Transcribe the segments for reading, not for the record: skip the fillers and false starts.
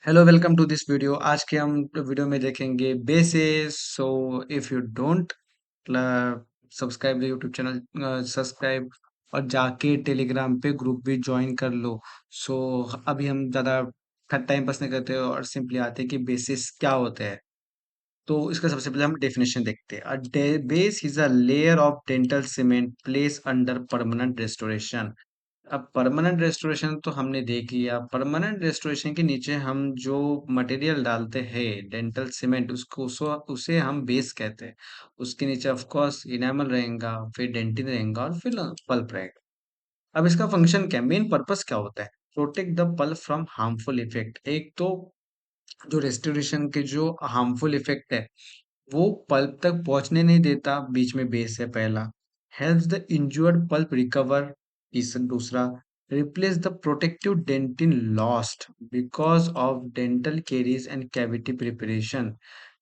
Hello welcome to this video. आज के हम वीडियो में देखेंगे bases. So if you don't subscribe the YouTube channel, subscribe और जाके टेलीग्राम पे ग्रुप भी ज्वाइन कर लो। सो अभी हम ज़्यादा टाइम पास नहीं करते और सिंपली आते हैं कि बेसिस क्या होता है। तो इसका सबसे पहले हम डेफिनेशन देखते हैं। Base is a layer of dental cement place under permanent restoration. अब परमानेंट रेस्टोरेशन तो हमने देख लिया। परमानेंट रेस्टोरेशन के नीचे हम जो मटेरियल डालते हैं डेंटल सीमेंट, उसको उसे हम बेस कहते हैं। उसके नीचे ऑफ कोर्स इनेमल रहेगा, फिर डेंटिन रहेगा और फिर पल्प रहेगा। अब इसका फंक्शन क्या, मेन पर्पस क्या होता है? Protect the pulp from harmful effect. एक तो जो रेस्टोरेशन के जो हार्मफुल इफेक्ट है वो पल्प तक पहुंचने नहीं देता, बीच में बेस है पहला। Helps the injured pulp recover. इस दूसरा, replace the protective dentin lost because of dental caries and cavity preparation.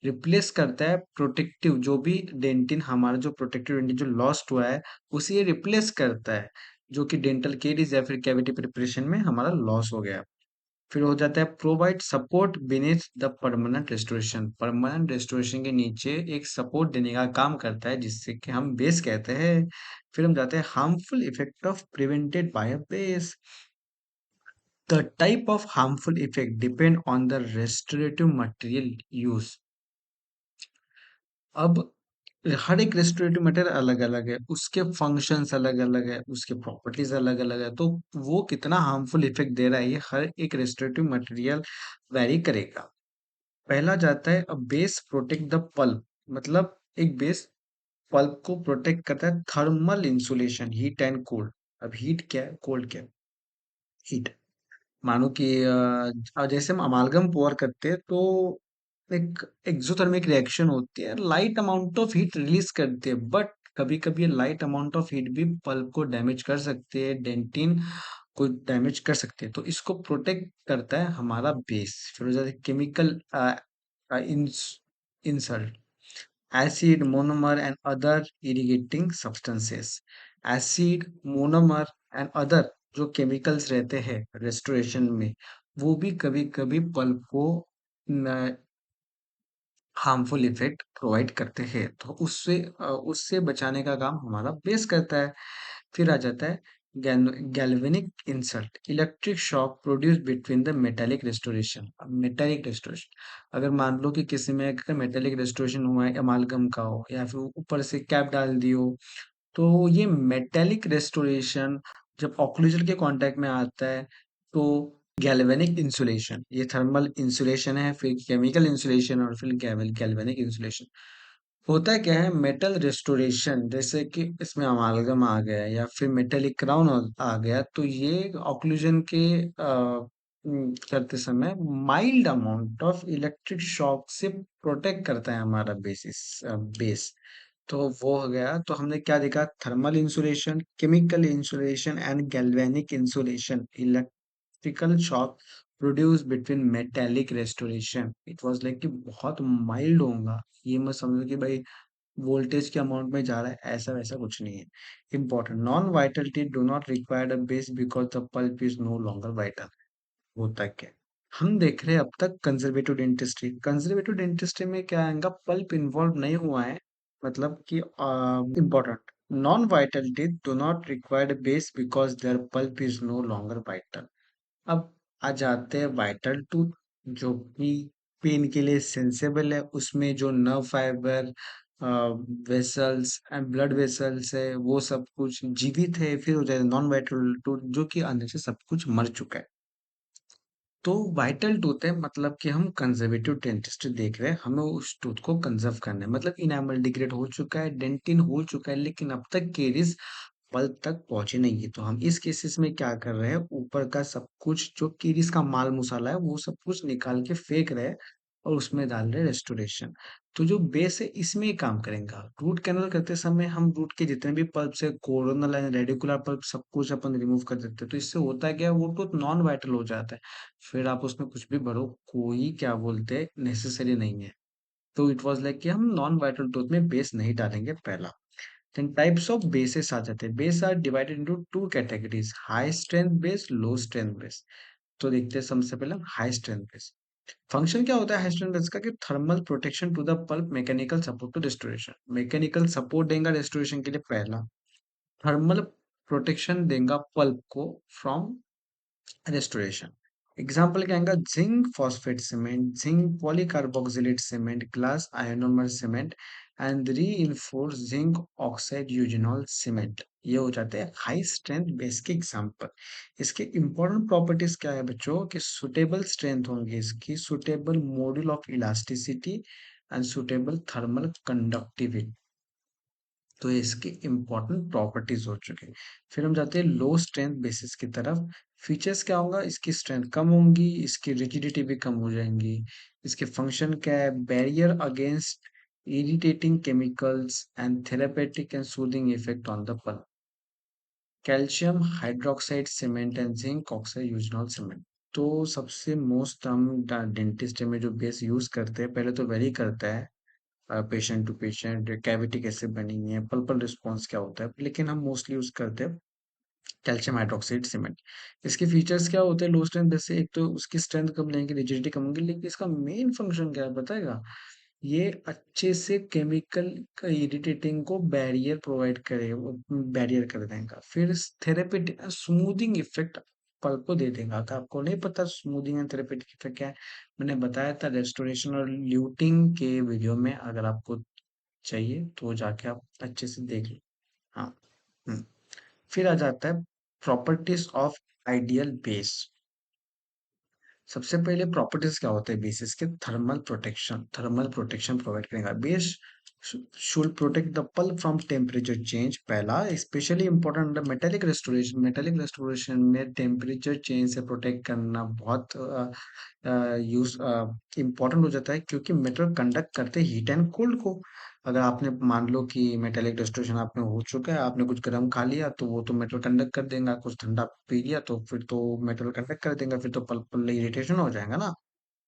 Replace करता है प्रोटेक्टिव, जो भी डेंटिन हमारा जो प्रोटेक्टिव डेंटिन जो लॉस्ट हुआ है उसे ये रिप्लेस करता है, जो कि डेंटल केरीज या फिर कैविटी प्रिपरेशन में हमारा लॉस हो गया। फिर हो जाता है provide support beneath the permanent restoration. Permanent restoration के नीचे एक सपोर्ट देने का काम करता है, जिससे कि हम बेस कहते हैं। फिर हम जाते हैं harmful effect of prevented by a base. The type of harmful effect depend on the restorative material use. अब हर एक रेस्टोरेटिव मटेरियल अलग अलग है, उसके फंक्शंस अलग अलग है, उसके प्रॉपर्टीज अलग अलग है, तो वो कितना हार्मफुल इफेक्ट दे रहा है ये हर एक रेस्टोरेटिव मटेरियल वेरी करेगा। पहला जाता है, a base protect the pulp. मतलब एक बेस पल्प को प्रोटेक्ट करता है। Thermal insulation, heat and cold. अब हीट क्या है, कोल्ड क्या है? हीट। मानो कि जैसे हम अमालगम पोर करते हैं तो एक एक्सोथर्मिक रिएक्शन होती है, light amount of heat release करते हैं, बट कभी कभी लाइट अमाउंट ऑफ हीट भी पल्प को डैमेज कर सकते हैं, डेंटिन को डैमेज कर सकते हैं। तो इसको प्रोटेक्ट करता है हमारा बेस। फिर हो जाता है chemical insult, acid, monomer and other irrigating substances. Acid, monomer and other जो केमिकल्स रहते हैं रेस्टोरेशन में, वो भी कभी कभी पल्प को हार्मफुल इफेक्ट प्रोवाइड करते हैं। तो उससे बचाने का काम हमारा बेस करता है। फिर आ जाता है galvanic insult, electric shock produce between the metallic restoration. अब मेटेलिक रेस्टोरेशन, अगर मान लो कि किसी में अगर मेटेलिक रेस्टोरेशन हुआ है, अमालगम का हो या फिर ऊपर से कैप डाल दी हो, तो ये मेटेलिक रेस्टोरेशन जब ऑक्लूजन के कांटेक्ट में आता है तो गैल्वेनिक इंसुलेशन, ये थर्मल इंसुलेशन है, फिर केमिकल इंसुलेशन और फिर गैल्वेनिक इंसुलेशन। होता है क्या है, मेटल रेस्टोरेशन जैसे कि इसमें अमालगम आ गया या फिर मेटेलिक क्राउन आ गया, तो ये ऑक्लूजन के करते समय mild amount of electric shock से प्रोटेक्ट करता है हमारा बेस। तो वो हो गया। तो हमने क्या देखा, thermal insulation, chemical insulation and galvanic insulation, electrical shock produce between metallic restoration. It was like कि बहुत माइल्ड होगा, ये मत समझो कि भाई वोल्टेज के अमाउंट में जा रहा है, ऐसा वैसा कुछ नहीं है। Important, non vitality do not required a base because the pulp is no longer vital. होता क्या है? हम देख रहे हैं अब तक कंजर्वेटिव डेंटिस्ट्री। कंजर्वेटिव डेंटिस्ट्री में क्या आएगा, पल्प इन्वॉल्व नहीं हुआ है। मतलब कि important, non vitality do not required base because there pulp is no longer vital. अब आ जाते हैं वाइटल टूथ, जो कि पेन के लिए सेंसेबल है। उसमें जो nerve fibre, vessels and blood vessels है, वो सब कुछ जीवित है। फिर हो जाए नॉन वाइटल टूथ, जो कि अंदर से सब कुछ मर चुका है। तो वाइटल टूथ है, मतलब कि हम कंजर्वेटिव डेंटिस्ट्री देख रहे हैं, हमें उस टूथ को कंजर्व करना है। मतलब इनामल डिग्रेड हो चुका है, डेंटिन हो चुका है, लेकिन अब तक केरीज पल्प तक पहुंचे नहीं है। तो हम इस केसेस में क्या कर रहे हैं, ऊपर का सब कुछ जो केरीज का माल मसाला है वो सब कुछ निकाल के फेंक रहे हैं और उसमें डाल रहे हैं रेस्टोरेशन। तो जो बेस है इसमें ही काम करेगा। रूट कैनल करते समय हम रूट के जितने भी पल्प है, कोरोनल एंड रेडिकुलर पल्प, सब कुछ अपन रिमूव कर देते हैं। तो इससे होता क्या है, वो टूथ नॉन वाइटल हो जाता है। फिर आप उसमें कुछ भी भरो, कोई क्या बोलते नेसेसरी नहीं है। तो इट वाज लाइक कि हम नॉन वाइटल टूथ में बेस नहीं डालेंगे, पहला। देन टाइप्स ऑफ बेसेस आ जाते हैं। Base are divided into two categories, high strength base, low strength base. तो देखते हैं सबसे पहले हाई स्ट्रेंथ बेस। फंक्शन क्या होता है हाइड्रोजन बेस का कि thermal protection to the pulp, mechanical support to restoration. Mechanical support देगा रिस्टोरेशन के लिए पहला, थर्मल प्रोटेक्शन देगा पल्प को फ्रॉम रेस्टोरेशन। एग्जाम्पल क्या आएगा, zinc phosphate cement, zinc polycarboxylate cement, glass ionomer cement and reinforce zinc oxide eugenol cement. ये हो जाते हैं हाई स्ट्रेंथ बेस के एग्जाम्पल। इसके इंपॉर्टेंट प्रॉपर्टीज क्या है बच्चों, कि सुटेबल स्ट्रेंथ होंगी इसकी, suitable modulus of elasticity and suitable thermal conductivity. तो ये इसकी इंपॉर्टेंट प्रॉपर्टीज हो चुके हैं। फिर हम जाते हैं लो स्ट्रेंथ बेसिस की तरफ। फीचर्स क्या होगा, इसकी स्ट्रेंथ कम होंगी, इसकी रिजिडिटी भी कम हो जाएंगी। इसके फंक्शन क्या है, barrier against irritating chemicals and therapeutic and soothing effect on the pulp. Calcium hydroxide cement and zinc oxide eugenol cement. तो सबसे मोस्ट हम डेंटिस्ट में जो बेस यूज करते हैं, पहले तो वेरी करता है पेशेंट टू पेशेंट, कैविटी कैसे बनी है, पल्पल रिस्पॉन्स क्या होता है, लेकिन हम मोस्टली यूज करते हैं कैल्शियम हाइड्रोक्साइड सीमेंट। इसके फीचर्स क्या होते हैं, लो स्ट्रेंथ जैसे, एक तो उसकी स्ट्रेंथ कम लेंगे, रिजिडिटी कम होगी, लेकिन इसका मेन फंक्शन क्या है बताएगा, ये अच्छे से केमिकल का इरिटेटिंग को बैरियर प्रोवाइड करे, बैरियर कर देगा। फिर थेरेपेटिक स्मूथिंग इफेक्ट पल्प को दे देगा। अगर आपको नहीं पता स्मूथिंग एंड थेरेपेटिक इफेक्ट क्या है, मैंने बताया था रेस्टोरेशन और ल्यूटिंग के वीडियो में, अगर आपको चाहिए तो जाके आप अच्छे से देख लो। हाँ। हम्म। फिर आ जाता है प्रॉपर्टीज ऑफ आइडियल बेस। सबसे पहले प्रॉपर्टीज क्या होते हैं बेसिस के, थर्मल प्रोटेक्शन प्रोवाइड करेगा base. Should protect the pulp from temperature change, पहला specially important metallic restoration. Metallic restoration में टेम्परेचर चेंज से प्रोटेक्ट करना बहुत यूज इम्पोर्टेंट हो जाता है, क्योंकि मेटल कंडक्ट करते हीट एंड कोल्ड को। अगर आपने मान लो कि मेटेलिक डिस्ट्रोशन आपने हो चुका है, आपने कुछ गर्म खा लिया तो वो तो मेटल कंडक्ट कर देगा, कुछ ठंडा पी लिया तो फिर तो मेटल कंडक्ट कर देगा, फिर तो पल्प इरिटेशन हो जाएगा ना।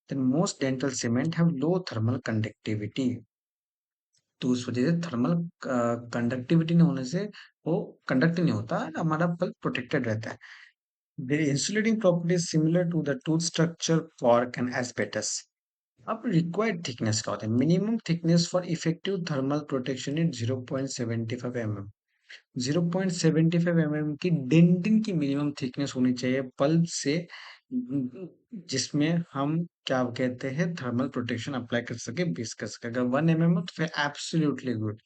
Then most dental cement have low thermal conductivity. तो उस वजह से थर्मल कंडक्टिविटी नहीं होने से वो कंडक्ट नहीं होता, हमारा पल्प प्रोटेक्टेड रहता है। Their insulating property is similar to the tooth structure, cork and asbestos. अब रिक्वायर्ड थिकनेस क्या होता है, minimum thickness for effective thermal protection is 0.75 mm। 0.75 mm की डेंटिन की मिनिमम थिकनेस होनी चाहिए पल्प से, जिसमें हम क्या कहते हैं थर्मल प्रोटेक्शन अप्लाई कर सके, बेस कर सके। अगर 1 mm हो तो फिर absolutely good.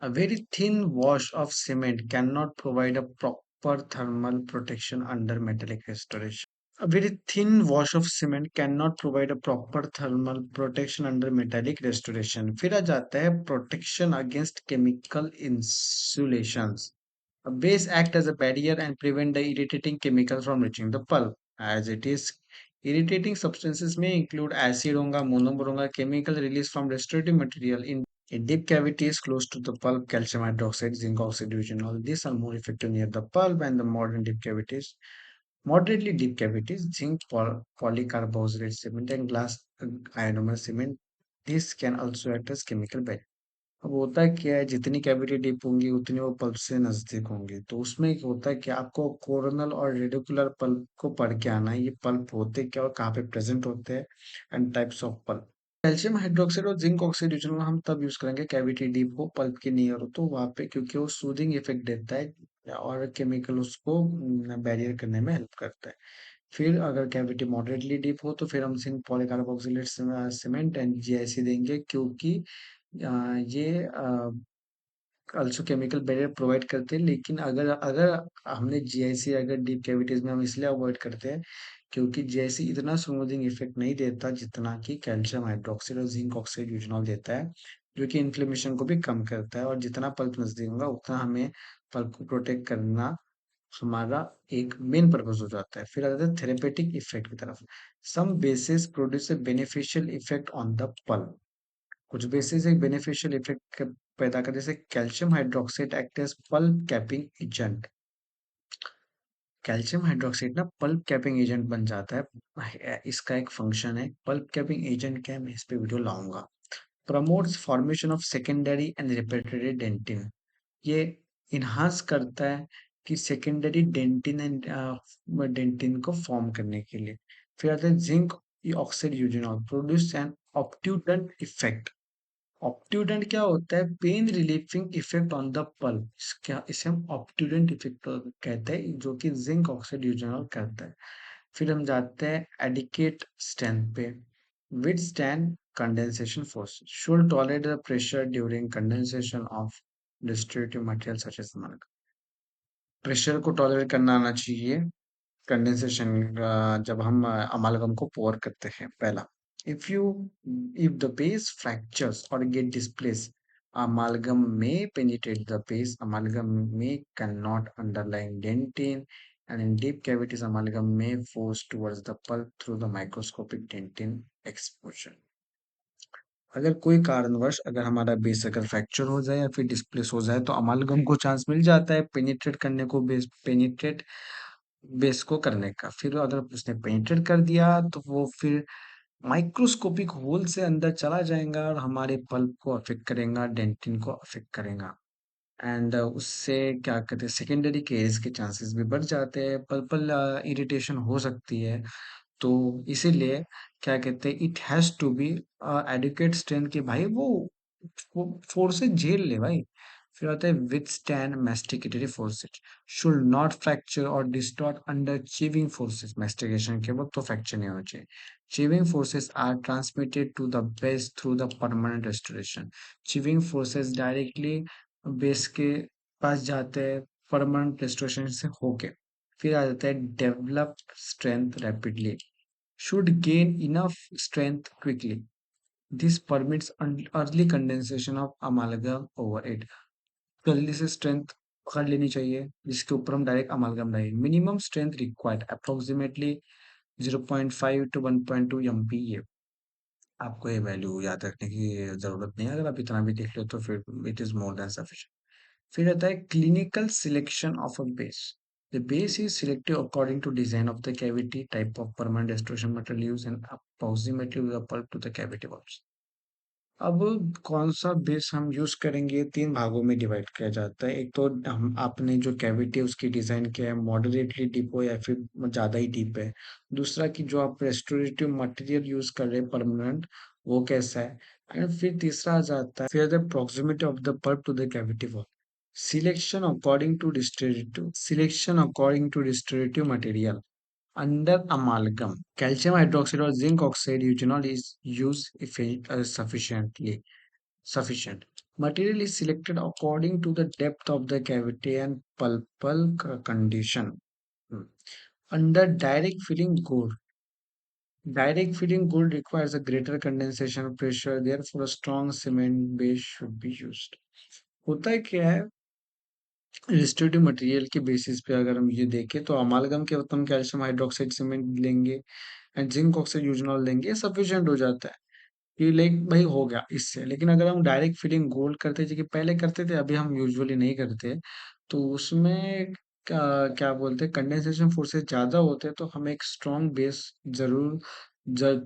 A very thin wash of cement cannot provide a proper thermal protection under metallic restoration. A very thin wash of cement cannot provide a proper thermal protection under metallic restoration. फिर आ जाता है protection against chemical insulations. A base act as a barrier and prevent the irritating chemical from reaching the pulp. As it is, irritating substances may include acid होगा, monomer होगा, chemical release from restorative material in deep cavities close to the pulp, calcium hydroxide, zinc oxide, all these are more effective near the pulp, and the modern deep cavities. Moderately deep cavities, zinc polycarbonate cement and glass ionomer cement. This can also act as chemical barrier. अब होता क्या है, जितनी cavity deep होंगी उतनी वो pulp से नजदीक होंगी, तो उसमें क्या होता है कि आपको कोरोनल और रेडिकुलर पल्प को पढ़ के आना है, ये पल्प होते क्या और कहाँ पे प्रेजेंट होते हैं, and types of pulp. Calcium hydroxide और जिंक ऑक्साइड यूजल हम तब यूज करेंगे कैविटी डीप हो, पल्प के नियर हो, तो वहां पे क्योंकि वो सूदिंग इफेक्ट देता है और केमिकल उसको बैरियर करने में हेल्प करता है। फिर अगर कैविटी मॉडरेटली डीप हो तो फिर हम zinc polycarboxylate cement and GIC देंगे, क्योंकि ये also केमिकल बैरियर प्रोवाइड करते हैं। लेकिन अगर अगर हमने जीआईसी अगर डीप कैविटीज में हम इसलिए अवॉइड करते हैं, क्योंकि जीआईसी इतना स्मूथिंग इफेक्ट नहीं देता जितना कि कैल्शियम हाइड्रोक्साइड और जिंक ऑक्साइड यूजनॉल देता है, जो कि इन्फ्लेमेशन को भी कम करता है। और जितना पल्प नजदीक होगा उतना हमें पल्प को प्रोटेक्ट करना हमारा एक मेन पर्पस हो जाता है। फिर आ जाता है थेरेपेटिक इफेक्ट की तरफ। Some bases produce a beneficial effect on the pulp. कुछ बेसिस एक बेनिफिशियल इफेक्ट पैदा कर, जैसे calcium hydroxide act as pulp capping agent. Calcium hydroxide ना पल्प कैपिंग एजेंट बन जाता है, इसका एक फंक्शन है। पल्प कैपिंग एजेंट क्या है, मैं इस पे वीडियो लाऊंगा। Promotes formation of secondary and reparative dentin. ये इन्हांस करता है कि सेकेंडरी डेंटिन एंड डेंटिन को फॉर्म करने के लिए। फिर आता है जिंक ये oxide eugenol produce an obtundent effect. Obtundent क्या होता है? Pain relieving effect on the pulp. क्या इसे हम ऑब्ट्यूडेंट इफेक्ट कहते हैं, जो कि जिंक ऑक्साइड यूजेनॉल करता है। फिर हम जाते हैं एडिकेट स्ट्रेंथ पे। Withstand condensation force, should tolerate the pressure during condensation of distributive material such as amalgam. Pressure को टॉलरेट करना आना चाहिए कंडेंसेशन, जब हम अमालगम को पोर करते हैं। पहला, if you if the base fractures or get displace, amalgam may penetrate the base. Amalgam may cannot underlying dentin, and in deep cavities amalgam may force towards the pulp through the microscopic dentin exposure. अगर कोई कारणवश अगर हमारा base अगर fracture हो जाए या फिर डिस्प्लेस हो जाए तो अमालगम को चांस मिल जाता है पेनिट्रेट करने को, बेस को करने का। फिर अगर उसने पेनिट्रेट कर दिया तो वो फिर माइक्रोस्कोपिक होल से अंदर चला जाएगा और हमारे पल्प को अफेक्ट करेगा, डेंटिन को अफेक्ट करेगा। एंड उससे क्या कहते हैं, सेकेंडरी केस के चांसेस भी बढ़ जाते हैं, पल्पल इरिटेशन हो सकती है। तो इसीलिए क्या कहते हैं, it has to be adequate strength के भाई वो फोर्सेस झेल ले भाई। फिर आता है withstand masticatory forces, should not fracture or distort under chewing forces. Mastication के वक्त तो फ्रैक्चर नहीं होना चाहिए। Chewing forces are transmitted to the base through the permanent restoration. Chewing forces directly base के पास जाते हैं परमानेंट रेस्टोरेशन से होके। फिर आ जाता है develop strength rapidly, should gain enough strength quickly. This permits early condensation of amalgam over it. जल्दी से स्ट्रेंथ पकड़ लेनी चाहिए जिसके ऊपर हम डायरेक्ट अमालगम लाएंगे। Minimum strength required approximately 0.5 to 1.2 MPa। आपको ये वैल्यू याद रखने की जरूरत नहीं है, अगर आप इतना भी देख लो तो फिर it is more than sufficient. फिर आता है clinical selection of a base. The base is selected according to design of the cavity, type of permanent restoration material used, and approximately the pulp to the cavity walls. अब कौन सा base हम use करेंगे, तीन भागों में divide किया जाता है। एक तो हम आपने जो कैविटी उसकी डिजाइन किया है मॉडरेटली डीप हो या फिर ज्यादा ही डीप है। दूसरा कि जो आप रेस्टोरेटिव मटेरियल यूज कर रहे हैं परमानेंट, वो कैसा है। एंड फिर तीसरा आ जाता है फिर the proximity of the pulp to the cavity wall. Selection according to restorative material. Under amalgam, calcium hydroxide or zinc oxide eugenol is used sufficient. Material is selected according to the depth of the cavity and pulpal condition. Hmm. Under direct filling gold requires a greater condensation pressure. Therefore, a strong cement base should be used. होता है क्या है, restorative material के basis पे अगर हम ये देखें तो अमालगम के वक्त हम कैल्शियम हाइड्रोक्साइड सीमेंट लेंगे एंड जिंक ऑक्साइड यूजनॉल लेंगे, सफिशिएंट हो जाता है। ये लाइक भाई हो गया इससे। लेकिन अगर हम डायरेक्ट फिलिंग गोल्ड करते जो कि पहले करते थे, अभी हम यूजुअली नहीं करते, तो उसमें क्या बोलते हैं, कंडेंसेशन फोर्सेस ज्यादा होते हैं, तो हमें एक स्ट्रॉन्ग बेस जरूर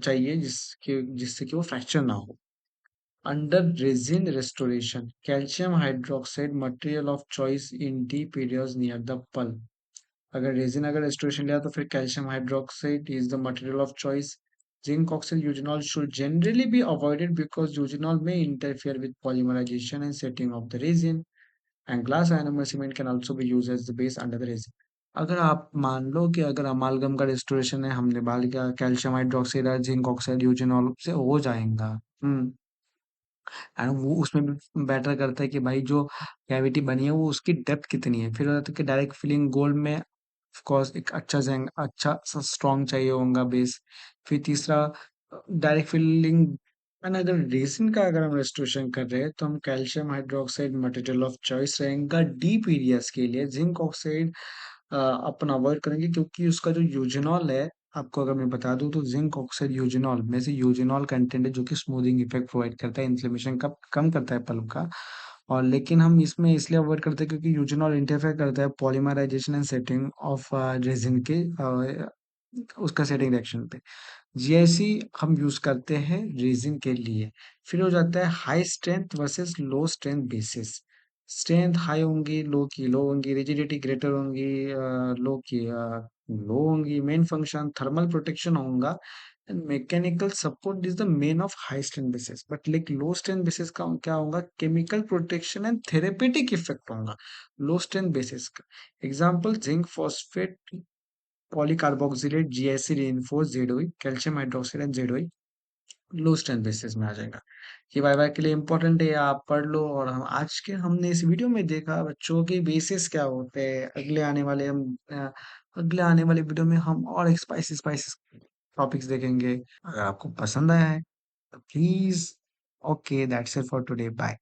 चाहिए जिससे कि वो फ्रैक्चर ना हो। Under resin restoration, calcium hydroxide material of choice in deep areas near the pulp. अगर रेजिन अगर रेस्टोरेशन लिया तो फिर calcium hydroxide is the material of choice. Zinc oxide eugenol should generally be avoided because eugenol may interfere with polymerization and setting of the resin, and glass ionomer cement can also be used as the base under the resin. अगर आप मान लो कि अगर अमालगम का restoration है, हमने बाल किया कैल्शियम हाइड्रोक्साइड और जिंक ऑक्साइड यूजनॉल से हो जाएगा। एंड वो उसमें भी बेटर करता है कि भाई जो कैविटी बनी है वो उसकी डेप्थ कितनी है। फिर होता है कि डायरेक्ट फिलिंग गोल्ड में ऑफ कोर्स एक अच्छा सा स्ट्रॉन्ग चाहिए होगा बेस। फिर तीसरा डायरेक्ट फिलिंग। एंड अगर रेजिन का अगर हम रेस्टोरेशन कर रहे हैं तो हम calcium hydroxide material of choice रहेगा डीप एरियाज के लिए। जिंक ऑक्साइड अपन अवॉइड करेंगे क्योंकि उसका जो यूजेनॉल है, आपको अगर मैं बता दूं तो जिंक ऑक्साइड यूजेनॉल में से यूजेनॉल कंटेंट है जो कि स्मूथिंग इफेक्ट प्रोवाइड करता है, इन्फ्लेमेशन का कम करता है पल्प का। और लेकिन हम इसमें इसलिए अवॉइड करते हैं क्योंकि यूजेनॉल इंटरफेयर करता है polymerization and setting of resin के उसका सेटिंग रिएक्शन पे। जीआईसी हम यूज करते हैं रेजिन के लिए। फिर हो जाता है high strength versus low strength bases. Strength high होंगी, लो होंगी, रिजिडिटी ग्रेटर होंगी, लो की लो होंगी। मेन फंक्शन थर्मल प्रोटेक्शन होगा and mechanical support is the main of high strength bases, but like low strength bases का क्या होगा, chemical protection and therapeutic effect होगा लो स्ट्रेंथ बेसिस का। Example zinc phosphate, polycarboxylate, GSC reinforce, ZOE, calcium hydroxide and ZOE low strength bases में आ जाएगा। ये viva के लिए इंपॉर्टेंट है, आप पढ़ लो। और हम आज के हमने इस वीडियो में देखा बच्चों के बेसिस क्या होते हैं। अगले आने वाले वीडियो में हम और एक स्पाइसी स्पाइसी टॉपिक्स देखेंगे। अगर आपको पसंद आया है तो please, okay that's it for today, bye.